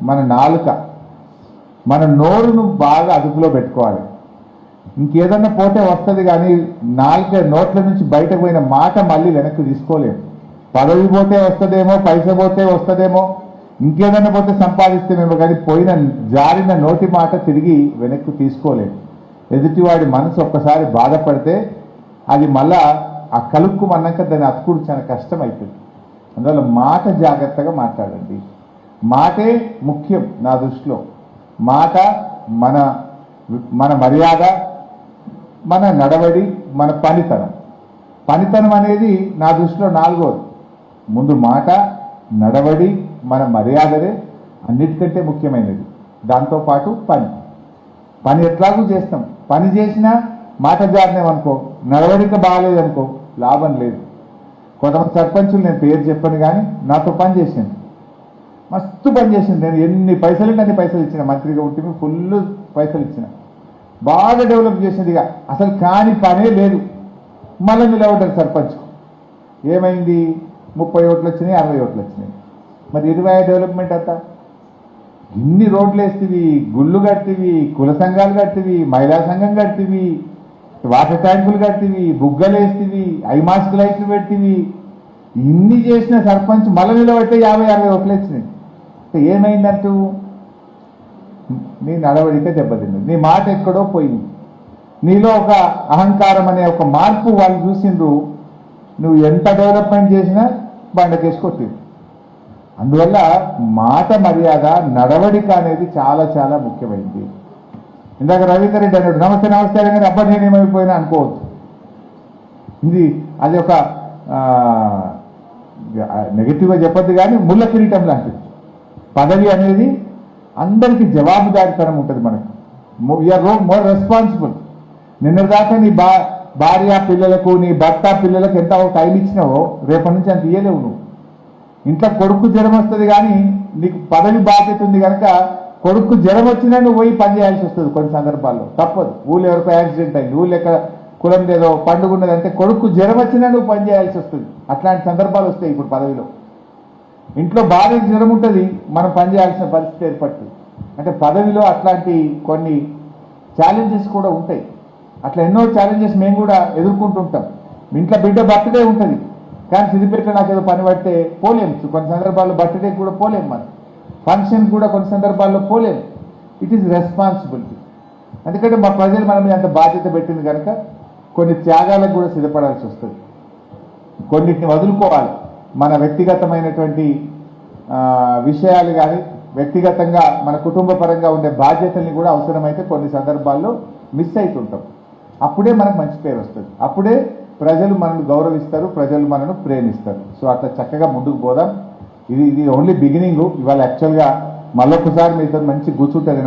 మన నాలుక, మన నోరును బాగా అదుపులో పెట్టుకోవాలి. ఇంకేదన్నా పోతే వస్తుంది కానీ నోట్ల నుంచి బయటకు పోయిన మాట మళ్ళీ వెనక్కి తీసుకోలేము. పదవి పోతే వస్తుందేమో, పైస పోతే వస్తుందేమో, ఇంకేదన్నా పోతే సంపాదిస్తేమేమో, కానీ జారిన నోటి మాట తిరిగి వెనక్కి తీసుకోలేము. ఎదుటివాడి మనసు ఒక్కసారి బాధపడితే అది మళ్ళా ఆ కలుక్కుమన్నాక దాన్ని అతుకుడు చాలా కష్టం అవుతుంది. అందువల్ల మాట జాగ్రత్తగా మాట్లాడండి. మాటే ముఖ్యం నా దృష్టిలో. మాట మన మర్యాద, మన నడవడి, మన పనితనం అనేది నా దృష్టిలో నాలుగోది. ముందు మాట, నడవడి, మన మర్యాదలే అన్నిటికంటే ముఖ్యమైనది. దాంతోపాటు పని ఎట్లాగూ చేస్తాం. పని చేసినా మాట జారినామనుకో, నడవడిక బాగాలేదనుకో, లాభం లేదు. కొంతమంది సర్పంచులు, నేను పేరు చెప్పను కానీ, నాతో పని చేసింది, మస్తు పని చేసింది. నేను ఎన్ని పైసలు అన్ని పైసలు ఇచ్చిన, మంత్రిగా ఉంటే ఫుల్ పైసలు ఇచ్చిన, బాగా డెవలప్ చేసింది. ఇక అసలు కాని పనే లేదు. మళ్ళీ నిలబడ్డారు సర్పంచ్. ఏమైంది? 30 ఓట్లు వచ్చినాయి, 60 ఓట్లు వచ్చినాయి. మరి 20 డెవలప్మెంట్ అంతా ఇన్ని రోడ్లు వేస్తేవి, గుళ్ళు కట్టివి, కుల సంఘాలు కట్టివి, మహిళా సంఘం కట్టివి, వాటర్ ట్యాంకులు కట్టివి, బుగ్గలు వేస్తేవి, ఐమాస్క్ లైట్లు పెట్టివి, ఇన్ని చేసిన సర్పంచ్ మళ్ళీ నిలబడితే 50-60 ఓట్లు వచ్చినాయి. ఏమైందంటూ? నీ నడవడిక దెబ్బతింది, నీ మాట ఎక్కడో పోయింది, నీలో ఒక అహంకారం అనే ఒక మార్పు వాళ్ళు చూసిండ్రు. నువ్వు ఎంత డెవలప్మెంట్ చేసినా బండకేసుకొట్టింది. అందువల్ల మాట మర్యాద, నడవడిక అనేది చాలా చాలా ముఖ్యమైనది. ఇందాక రవీందర్ రెడ్డి అన్నాడు, నమస్తే నమస్తే అని, అబ్బా నేనేమైపోయినా అనుకోవద్దు. అది ఒక నెగిటివ్గా చెప్పద్దు కానీ ముళ్ళ కిరీటం లాంటిది. పదవి అనేది అందరికీ జవాబుదారితనం ఉంటుంది. మనకు వీఆర్ మోర్ రెస్పాన్సిబుల్. నిన్నటిదాకా నీ భార్య పిల్లలకు, నీ భర్త పిల్లలకు ఎంత టైం ఇచ్చినావో రేపటి నుంచి అంత ఇయ్యలేవు. నువ్వు ఇంట్లో కొడుకు జ్వరం వస్తుంది కానీ నీకు పదవి బాధ్యత ఉంది కనుక కొడుకు జ్వరం వచ్చినా నువ్వు పోయి పని చేయాల్సి వస్తుంది. కొన్ని సందర్భాల్లో తప్పదు. ఊళ్ళో ఎవరికో యాక్సిడెంట్ అయింది, ఊళ్ళో ఎక్కడ కులం లేదో పండుగ ఉన్నదంటే కొడుకు జ్వరం వచ్చినా నువ్వు పని చేయాల్సి వస్తుంది. అట్లాంటి సందర్భాలు వస్తాయి. ఇప్పుడు పదవిలో ఇంట్లో భార్యకు జ్వరం ఉంటుంది, మనం పని చేయాల్సిన పరిస్థితి ఏర్పడుతుంది. అంటే పదవిలో అట్లాంటి కొన్ని ఛాలెంజెస్ కూడా ఉంటాయి. అట్లా ఎన్నో ఛాలెంజెస్ మేము కూడా ఎదుర్కొంటుంటాం. ఇంట్లో బిడ్డ బర్త్డే ఉంటుంది కానీ సిద్దిపేటలో నాకు ఏదో పని పడితే పోలేము. కొన్ని సందర్భాల్లో బర్త్డే కూడా పోలేము, మనం ఫంక్షన్ కూడా కొన్ని సందర్భాల్లో పోలేము. It is responsibility. ఎందుకంటే మా ప్రజలు మన మీద అంత బాధ్యత పెట్టింది కనుక కొన్ని త్యాగాలకు కూడా సిద్ధపడాల్సి వస్తుంది. కొన్నిటిని వదులుకోవాలి. మన వ్యక్తిగతమైనటువంటి విషయాలు కానీ, వ్యక్తిగతంగా మన కుటుంబ పరంగా ఉండే బాధ్యతల్ని కూడా అవసరమైతే కొన్ని సందర్భాల్లో మిస్ అవుతుంటాం. అప్పుడే మనకు మంచి పేరు వస్తుంది. అప్పుడే ప్రజలు మనల్ని గౌరవిస్తారు, ప్రజలు మనను ప్రేమిస్తారు. సో అట్లా చక్కగా ముందుకు పోదాం. ఇది ఓన్లీ బిగినింగ్. ఇవాళ యాక్చువల్గా మళ్ళొకసారి మీతో మంచి కూర్చుంటుంది.